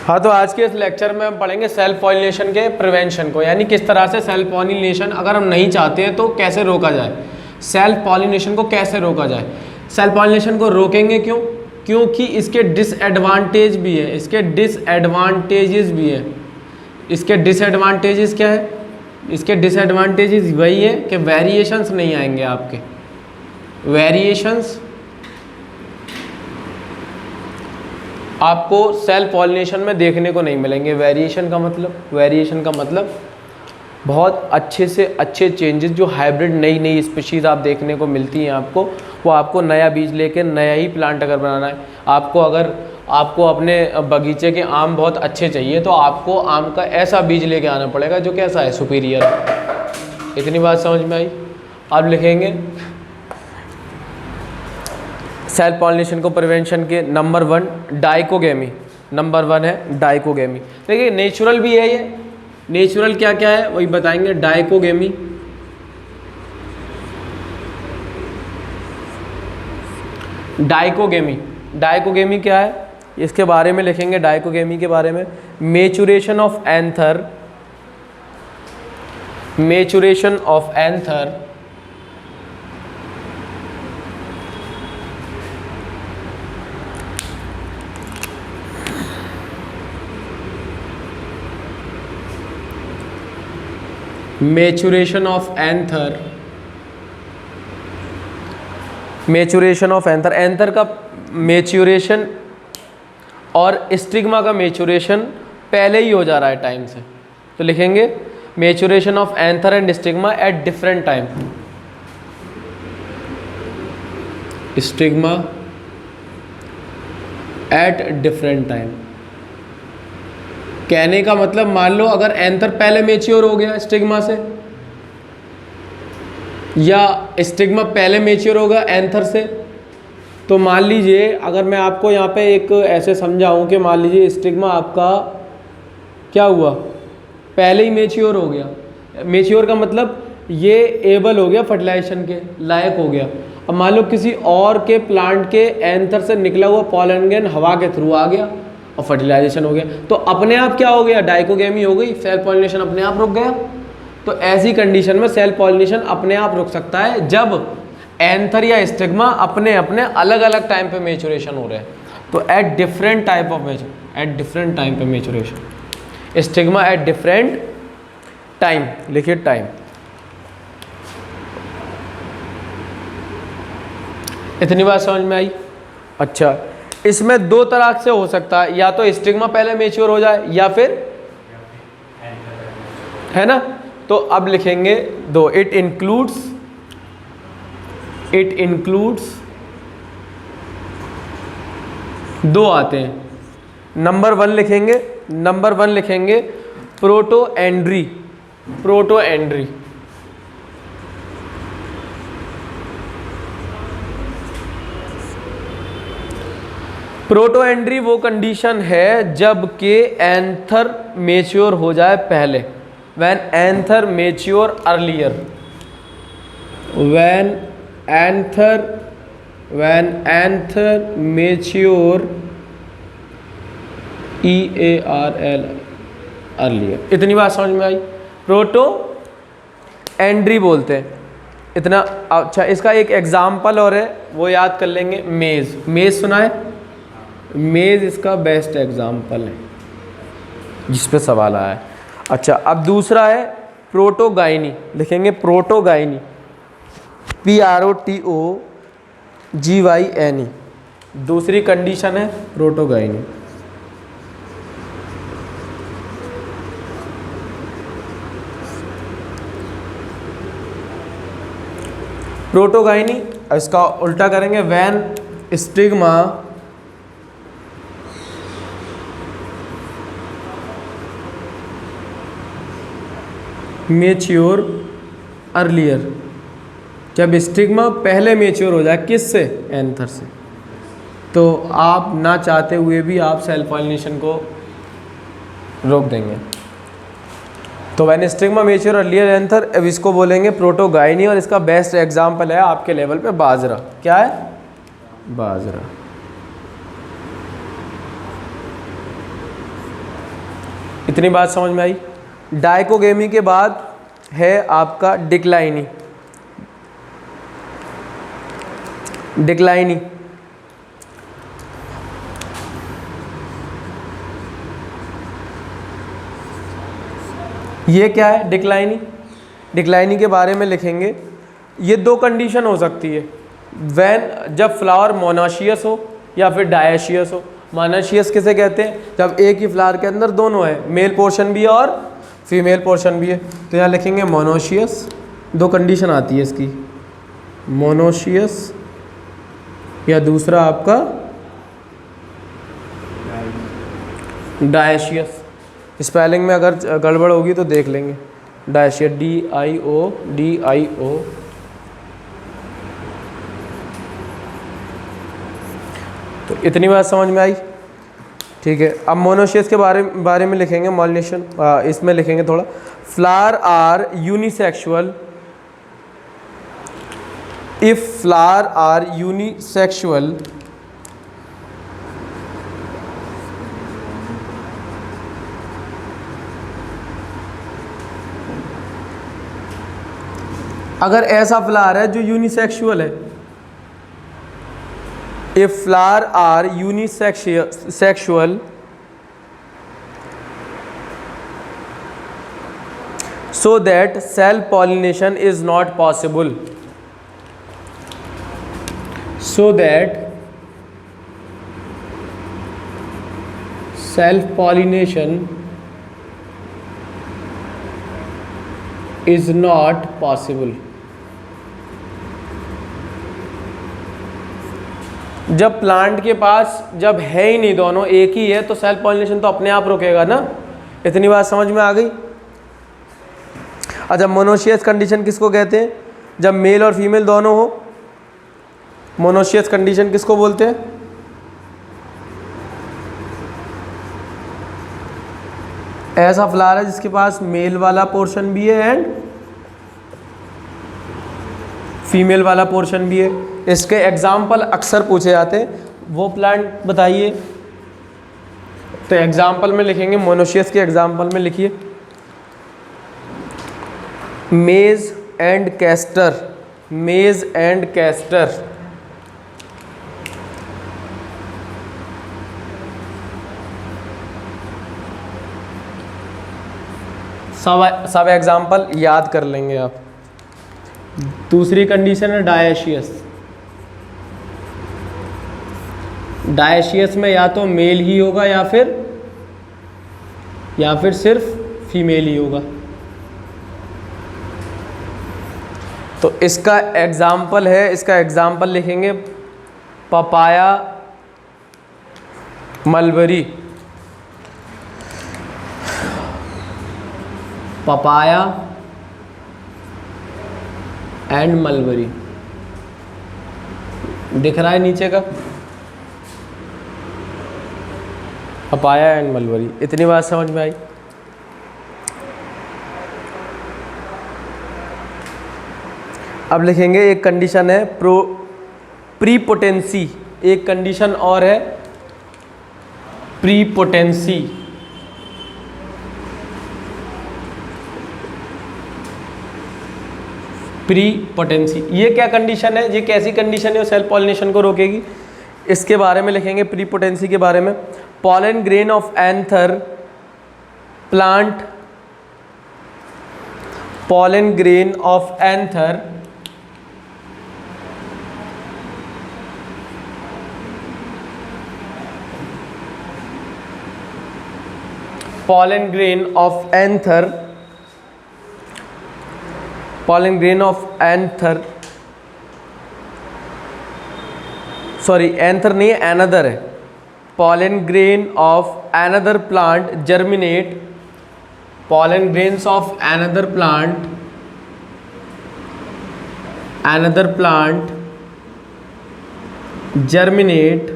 हाँ, तो आज के इस लेक्चर में हम पढ़ेंगे सेल्फ पॉलिनेशन के प्रिवेंशन को, यानी किस तरह से सेल्फ पॉलिनेशन अगर हम नहीं चाहते हैं तो कैसे रोका जाए, सेल्फ पॉलिनेशन को कैसे रोका जाए। सेल्फ पॉलिनेशन को रोकेंगे क्यों? क्योंकि इसके डिसएडवांटेज भी है, इसके डिसएडवांटेजेस भी है। इसके डिसएडवांटेजेस क्या है? इसके डिसएडवांटेजेस वही है कि वेरिएशंस नहीं आएंगे आपके, वेरिएशंस आपको सेल्फ पॉलिनेशन में देखने को नहीं मिलेंगे। वेरिएशन का मतलब बहुत अच्छे से अच्छे चेंजेस जो हाइब्रिड नई नई स्पीशीज़ आप देखने को मिलती हैं आपको, वो आपको नया बीज लेके नया ही प्लांट अगर बनाना है आपको, अगर आपको अपने बगीचे के आम बहुत अच्छे चाहिए तो आपको आम का ऐसा बीज लेके आना पड़ेगा जो कैसा है, सुपीरियर। इतनी बात समझ में आई? अब लिखेंगे सेल्फ पॉलिनेशन को प्रिवेंशन के नंबर 1 डाइकोगेमी, नंबर 1 है डाइकोगेमी। देखिए नेचुरल भी है ये, नेचुरल क्या क्या है वही बताएंगे। डाइकोगेमी, डाइकोगेमी, डाइकोगेमी क्या है इसके बारे में लिखेंगे। डाइकोगेमी के बारे में maturation of anther, maturation of anther maturation of anther, maturation of anther, anther का मैच्योरेशन और स्टिग्मा का मैच्योरेशन पहले ही हो जा रहा है टाइम से, तो लिखेंगे maturation of anther and stigma at different time. Stigma at different time कहने का मतलब, मान लो अगर एंथर पहले मैच्योर हो गया स्टिग्मा से, या स्टिग्मा पहले मैच्योर होगा एंथर से, तो मान लीजिए अगर मैं आपको यहाँ पे एक ऐसे समझाऊँ कि मान लीजिए स्टिग्मा आपका क्या हुआ, पहले ही मैच्योर हो गया। मैच्योर का मतलब ये एबल हो गया, फर्टिलाइजेशन के लायक हो गया। अब मान लो किसी और के प्लांट के एंथर से निकला हुआ पॉलन ग्रेन हवा के थ्रू आ गया और फर्टिलाइजेशन हो गया, तो अपने आप क्या हो गया, डाइकोगेमी हो गई, सेल्फ पॉलिनेशन अपने आप रुक गया। तो ऐसी कंडीशन में सेल्फ पॉलिनेशन अपने आप रुक सकता है जब एंथर या स्टिग्मा अपने अपने अलग अलग टाइम पे मैच्योरेशन हो रहे हैं। तो at different type of at different time पे maturation, stigma at different time, लिखिए टाइम। इतनी बात समझ में आई? अच्छा, इसमें दो तरह से हो सकता है, या तो स्टिग्मा पहले मैच्योर हो जाए या फिर, है ना। तो अब लिखेंगे दो, इट इंक्लूड्स दो आते हैं। नंबर 1 लिखेंगे, नंबर 1 लिखेंगे प्रोटोएंड्री, प्रोटोएंड्री। प्रोटोएंड्री वो कंडीशन है जब के एंथर मैच्योर हो जाए पहले, when anther mature earlier, when anther mature EARL earlier. इतनी बात समझ में आई? प्रोटोएंड्री बोलते हैं इतना। अच्छा, इसका एक एग्जाम्पल और है वो याद कर लेंगे, मेज। मेज सुना है? मेज इसका बेस्ट एग्जाम्पल है जिस पे सवाल आया है। अच्छा, अब दूसरा है प्रोटोगाइनी, लिखेंगे प्रोटोगाइनी, PROTOGYNE। दूसरी कंडीशन है प्रोटोगाइनी। प्रोटोगाइनी इसका उल्टा करेंगे, व्हेन स्टिग्मा मैच्योर अर्लियर, जब स्टिग्मा पहले मैच्योर हो जाए, किससे, एंथर से, तो आप ना चाहते हुए भी आप सेल्फ पॉलिनेशन को रोक देंगे। तो when stigma mature earlier anther, अब इसको बोलेंगे प्रोटोगाइनी, और इसका बेस्ट एग्जांपल है आपके लेवल पे बाजरा। क्या है? बाजरा। इतनी बात समझ में आई। डाइकोगेमी के बाद है आपका डिक्लाइनी। डिक्लाइनी ये क्या है? डिक्लाइनी, डिक्लाइनी के बारे में लिखेंगे। ये दो कंडीशन हो सकती है, वैन जब फ्लावर मोनोशियस हो या फिर डायशियस हो। मोनोशियस किसे कहते हैं? जब एक ही फ्लावर के अंदर दोनों है, मेल पोर्शन भी है और फीमेल पोर्शन भी है। तो यहाँ लिखेंगे मोनोशियस। दो कंडीशन आती है इसकी, मोनोशियस या दूसरा आपका डायशियस। स्पेलिंग में अगर गड़बड़ होगी तो देख लेंगे। Dioecious, DIO। तो इतनी बात समझ में आई, ठीक है। अब मोनोशियस के बारे में लिखेंगे। मॉलिनेशन इसमें लिखेंगे थोड़ा। Flower are unisexual if flower are unisexual अगर ऐसा फ्लावर है जो यूनिसेक्सुअल है, if flower are unisexual so that self pollination is not possible, so that self pollination is not possible। जब प्लांट के पास जब है ही नहीं, दोनों एक ही है, तो सेल्फ पॉलिनेशन तो अपने आप रुकेगा ना। इतनी बात समझ में आ गई। अच्छा, मोनोशियस कंडीशन किसको कहते हैं? जब मेल और फीमेल दोनों हो, मोनोशियस कंडीशन किसको बोलते हैं? ऐसा फ्लावर है जिसके पास मेल वाला पोर्शन भी है एंड फीमेल वाला पोर्शन भी है। इसके एग्जाम्पल अक्सर पूछे जाते हैं, वो प्लांट बताइए। तो एग्जाम्पल में लिखेंगे, मोनोशियस के एग्जाम्पल में लिखिए मेज एंड कैस्टर। मेज एंड कैस्टर, सब एग्जाम्पल याद कर लेंगे आप। दूसरी कंडीशन है डायशियस। डायशियस में या तो मेल ही होगा या फिर सिर्फ फीमेल ही होगा। तो इसका एग्जाम्पल है, इसका एग्जाम्पल लिखेंगे papaya mulberry. Papaya and mulberry दिख रहा है नीचे का, पपाया एंड मलबरी। इतनी बात समझ में आई। अब लिखेंगे एक कंडीशन है प्रीपोटेंसी। एक कंडीशन और है प्रीपोटेंसी। प्रीपोटेंसी ये क्या कंडीशन है? ये कैसी कंडीशन है सेल्फ पॉलिनेशन को रोकेगी? इसके बारे में लिखेंगे प्रीपोटेंसी के बारे में। Pollen grain of anther plant, pollen grain of anther pollen grain of anther, pollen grain of anther, sorry anther नहीं है, another है। pollen grain of another plant germinate, pollen grains of another plant germinate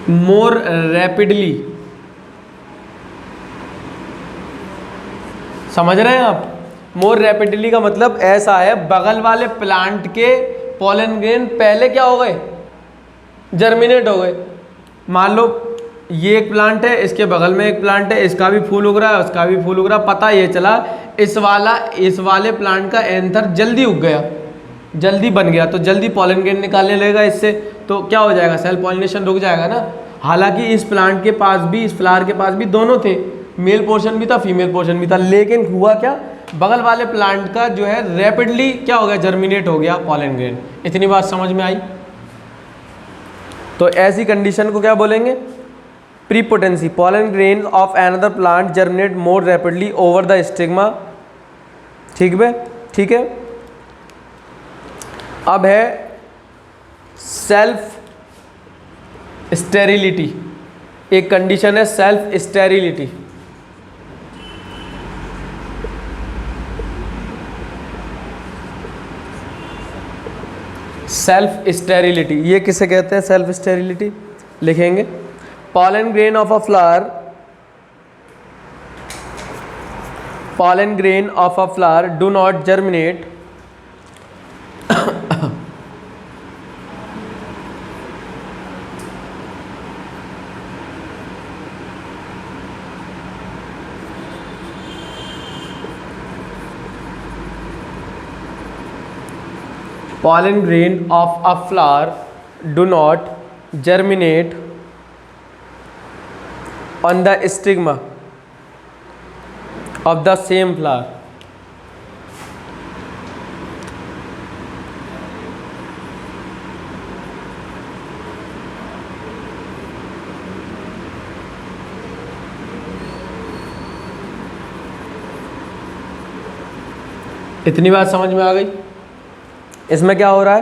more rapidly. समझ रहे हैं आप? मोर rapidly का मतलब ऐसा है, बगल वाले प्लांट के पॉलन ग्रेन पहले क्या हो गए? जर्मिनेट हो गए। मान लो ये एक प्लांट है, इसके बगल में एक प्लांट है, इसका भी फूल उग रहा है, उसका भी फूल उग रहा है। पता ये चला इस वाले प्लांट का एंथर जल्दी उग गया, जल्दी बन गया, तो जल्दी पॉलन ग्रेन निकालने लगेगा इससे, तो क्या हो जाएगा, सेल्फ पॉलिनेशन रुक जाएगा ना। हालांकि इस प्लांट के पास भी, इस फ्लावर के पास भी दोनों थे, मेल पोर्शन भी था, फीमेल पोर्शन भी था, लेकिन हुआ क्या, बगल वाले प्लांट का जो है रैपिडली क्या हो गया, जर्मिनेट हो गया पॉलन ग्रेन। इतनी बात समझ में आई। तो ऐसी कंडीशन को क्या बोलेंगे, prepotency. Pollen grain of another plant germinate more rapidly over the stigma. ठीक है, ठीक है। अब है सेल्फ स्टेरिलिटी, एक कंडीशन है सेल्फ स्टेरिलिटी। सेल्फ स्टेरिलिटी, ये किसे कहते हैं सेल्फ स्टेरिलिटी, लिखेंगे pollen grain of a flower, pollen grain of a flower do not germinate pollen grain of a flower do not germinate on the stigma of the same flower। इतनी बात समझ में आ गई। इसमें क्या हो रहा है,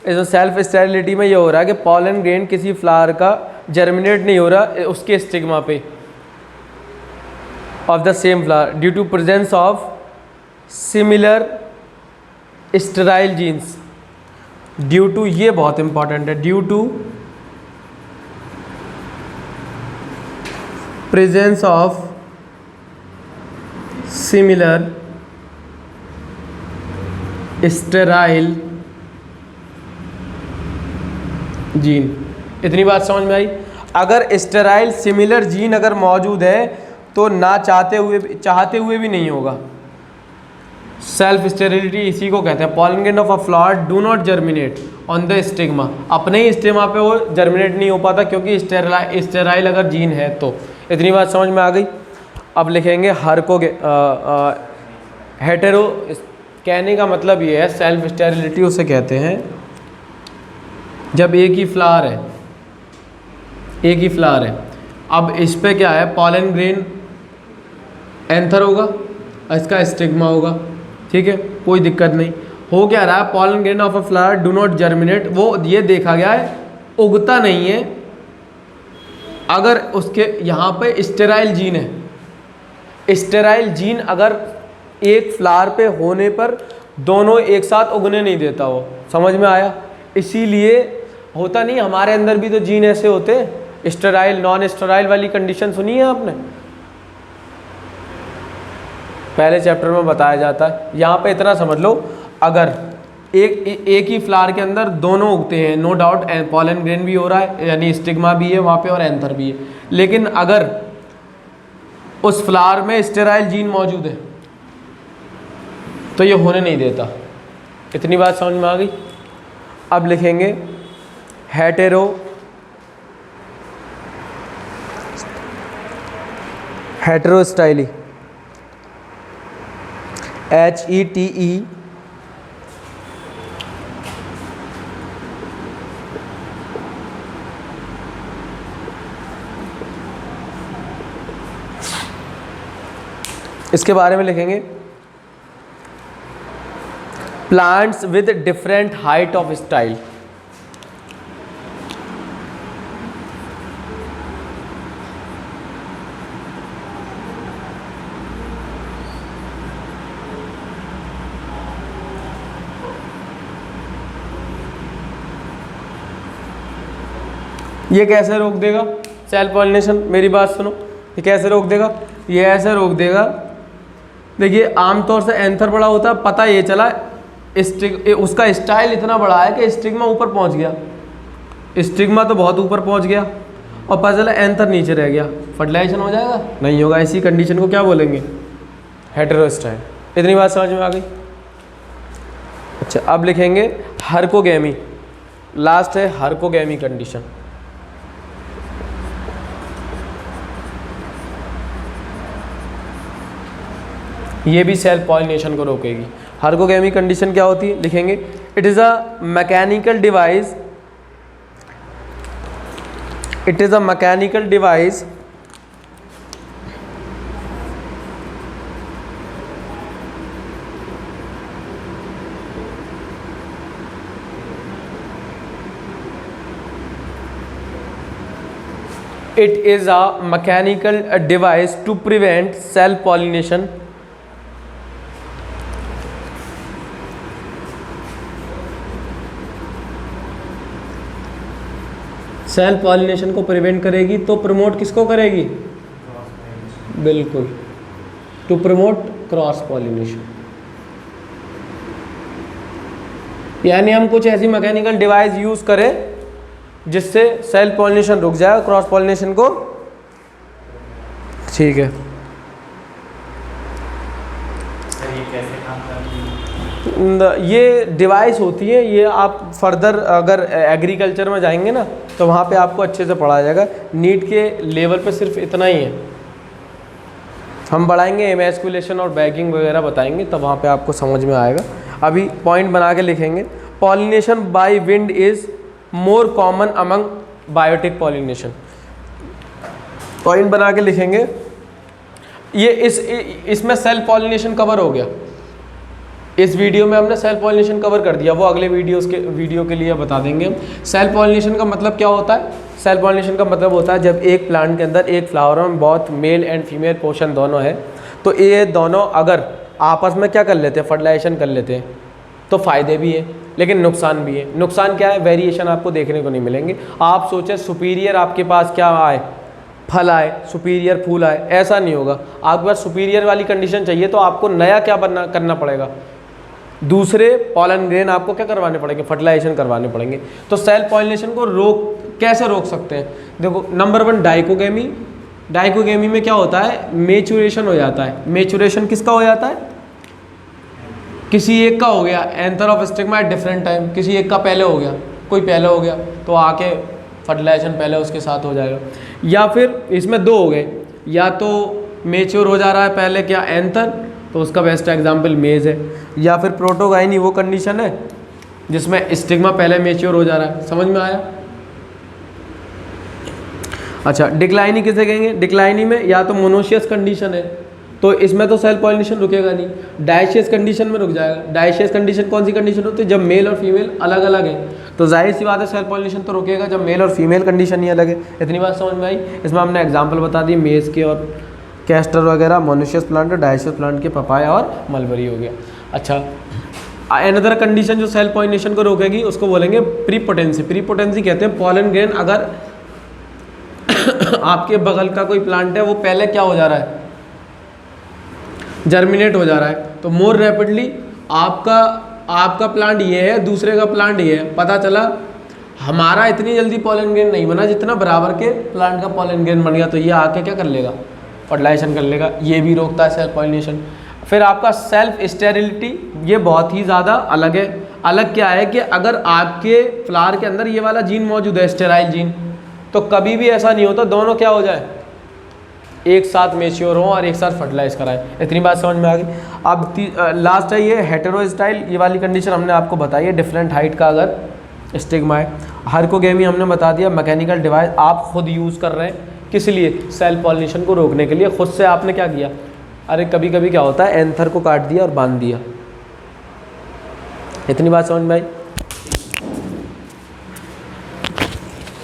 इसमें सेल्फ स्टेरिलिटी में ये हो रहा है कि पॉलन ग्रेन किसी फ्लावर का जर्मिनेट नहीं हो रहा उसके स्टिग्मा पे of the same flower due to presence of similar sterile genes. Due to, ये बहुत इंपॉर्टेंट है, due to presence of similar sterile gene. इतनी बात समझ में आई। अगर स्टेराइल सिमिलर जीन अगर मौजूद है तो ना चाहते हुए भी नहीं होगा। सेल्फ स्टेरिलिटी इसी को कहते हैं। Pollen grain of a flower do not germinate on the stigma, अपने ही स्टिग्मा पे वो जर्मिनेट नहीं हो पाता क्योंकि स्टेराइल अगर जीन है तो। इतनी बात समझ में आ गई। अब लिखेंगे हेटेरो, कहने का मतलब ये है सेल्फ स्टेरिलिटी उसे कहते हैं जब एक ही फ्लावर है, एक ही फ्लावर है। अब इस पे क्या है, पॉलन ग्रेन एंथर होगा, इसका स्टिग्मा होगा, ठीक है, कोई दिक्कत नहीं। हो क्या रहा है, pollen grain of a flower do not germinate, वो ये देखा गया है उगता नहीं है अगर उसके यहाँ पे स्टेराइल जीन है। स्टेराइल जीन अगर एक फ्लावर पे होने पर दोनों एक साथ उगने नहीं देता वो, समझ में आया। इसीलिए होता नहीं, हमारे अंदर भी तो जीन ऐसे होते हैं, स्टेराइल नॉन स्टेराइल वाली कंडीशन सुनी है आपने, पहले चैप्टर में बताया जाता है। यहाँ पे इतना समझ लो, अगर एक ही फ्लावर के अंदर दोनों उगते हैं, नो डाउट पॉलन ग्रेन भी हो रहा है, यानी स्टिग्मा भी है वहाँ पे और एंथर भी है, लेकिन अगर उस फ्लावर में स्टेराइल जीन मौजूद है तो ये होने नहीं देता। इतनी बात समझ में आ गई। अब लिखेंगे हेटेरोस्टाइली, HETE इसके बारे में लिखेंगे plants with different height of style. ये कैसे रोक देगा सेल्फ पॉलिनेशन, मेरी बात सुनो, ये कैसे रोक देगा, ये ऐसे रोक देगा। देखिए आमतौर से एंथर बड़ा होता है, पता ये चला उसका स्टाइल इतना बड़ा है कि स्टिग्मा ऊपर पहुंच गया, स्टिग्मा तो बहुत ऊपर पहुंच गया। और पता चला एंथर नीचे रह गया, फर्टिलाइजेशन हो जाएगा? नहीं होगा। ऐसी कंडीशन को क्या बोलेंगे? हेटेरोस्टाइल। इतनी बात समझ में आ गई? अच्छा, अब लिखेंगे हर्कोगैमी। लास्ट है हर्कोगैमी कंडीशन। ये भी सेल्फ पॉलिनेशन को रोकेगी। हर्कोगैमी कंडीशन क्या होती है? लिखेंगे it is a mechanical device, it is a mechanical device it is a mechanical device to prevent self pollination self pollination को प्रिवेंट करेगी। तो प्रमोट किसको करेगी? बिल्कुल, टू प्रमोट क्रॉस पॉलिनेशन। यानी हम कुछ ऐसी मैकेनिकल डिवाइस यूज करें जिससे सेल्फ पॉलिनेशन रुक जाए, क्रॉस पॉलिनेशन को। ठीक है, ये डिवाइस होती है, ये आप फर्दर अगर एग्रीकल्चर में जाएंगे ना तो वहाँ पे आपको अच्छे से पढ़ाया जाएगा। नीट के लेवल पे सिर्फ इतना ही है, हम बढ़ाएंगे एमैस्कुलेशन और बैगिंग वगैरह बताएंगे, तब वहाँ पे आपको समझ में आएगा। अभी पॉइंट बना के लिखेंगे, pollination by wind is more common among biotic pollination. Point बना के लिखेंगे, ये इसमें सेल्फ पॉलिनेशन कवर हो गया। इस वीडियो में हमने सेल्फ पॉलिनेशन कवर कर दिया, वो अगले वीडियो के लिए बता देंगे हम। सेल्फ पॉलिनेशन का मतलब क्या होता है? सेल्फ पॉलिनेशन का मतलब होता है जब एक प्लांट के अंदर एक फ्लावर में बहुत मेल एंड फीमेल पोर्शन दोनों है, तो ये दोनों अगर आपस में क्या कर लेते हैं? फर्टिलाइजेशन कर लेते हैं, तो फ़ायदे भी हैं लेकिन नुकसान भी है। नुकसान क्या है? वेरिएशन आपको देखने को नहीं मिलेंगे। आप सोचें सुपीरियर आपके पास क्या आए? फल आए, सुपीरियर फूल आए, ऐसा नहीं होगा। आपके पास सुपीरियर वाली कंडीशन चाहिए तो आपको नया क्या करना पड़ेगा? दूसरे पॉलन ग्रेन आपको क्या करवाने पड़ेंगे? फर्टिलाइजेशन करवाने पड़ेंगे। तो सेल्फ पॉलिनेशन को कैसे रोक सकते हैं? देखो, नंबर 1 डाइकोगेमी। डाइकोगेमी में क्या होता है? मेचुरेशन हो जाता है। मेचुरेशन किसका हो जाता है? किसी एक का हो गया, anther of stigma at different time, किसी एक का पहले हो गया, कोई पहले हो गया तो आके फर्टिलाइजेशन पहले उसके साथ हो जाएगा। या फिर इसमें 2 हो गए, या तो मेच्योर हो जा रहा है पहले क्या? एंथर, तो उसका बेस्ट एग्जाम्पल मेज है। या फिर प्रोटोगाइनी वो कंडीशन है जिसमें स्टिग्मा पहले मेच्योर हो जा रहा है। समझ में आया? अच्छा, डिक्लाइनी किसे कहेंगे? डिक्लाइनी में या तो मोनोशियस कंडीशन है, तो इसमें तो सेल्फ पॉलिनेशन रुकेगा नहीं, डायशियस कंडीशन में रुक जाएगा। डायशियस कंडीशन कौन सी कंडीशन होती है? जब मेल और फीमेल अलग अलग है, तो जाहिर सी बात है सेल्फ पॉलिनेशन तो रुकेगा जब मेल और फीमेल कंडीशन ही अलग है। इतनी बात समझ में आई? इसमें हमने एग्जाम्पल बता दी मेज के और कैस्टर वगैरह, मोनोशियस प्लांट और डायशियस प्लांट के पपाया और मलबरी हो गया। अच्छा, अनदर कंडीशन जो सेल्फ पॉलिनेशन को रोकेगी उसको बोलेंगे प्रीपोटेंसी। प्रीपोटेंसी कहते हैं पॉलन ग्रेन अगर आपके बगल का कोई प्लांट है वो पहले क्या हो जा रहा है? जर्मिनेट हो जा रहा है, तो मोर रैपिडली आपका प्लांट ये है, दूसरे का प्लांट ये है। पता चला हमारा इतनी जल्दी पॉलन ग्रेन नहीं बना जितना बराबर के प्लांट का पॉलन ग्रेन बन गया, तो ये आके क्या कर लेगा? फर्टिलाइजेशन कर लेगा। ये भी रोकता है सेल्फ पॉलिनेशन। फिर आपका सेल्फ स्टेरिलिटी, ये बहुत ही ज़्यादा अलग है। अलग क्या है कि अगर आपके फ्लावर के अंदर ये वाला जीन मौजूद है, स्टेराइल जीन, तो कभी भी ऐसा नहीं होता दोनों क्या हो जाए? एक साथ मेच्योर हो और एक साथ फर्टिलाइज कराए। इतनी बात समझ में आ गई? अब लास्ट है ये हेटेरोस्टाइल। ये वाली कंडीशन हमने आपको बताई है, डिफरेंट हाइट का अगर स्टिग्मा है। हर्कोगेमी हमने बता दिया, मैकेनिकल डिवाइस आप खुद यूज़ कर रहे हैं, किस लिए? सेल्फ पॉलिनेशन को रोकने के लिए। खुद से आपने क्या किया? अरे कभी कभी क्या होता है, एंथर को काट दिया और बांध दिया। इतनी बात समझ में आई?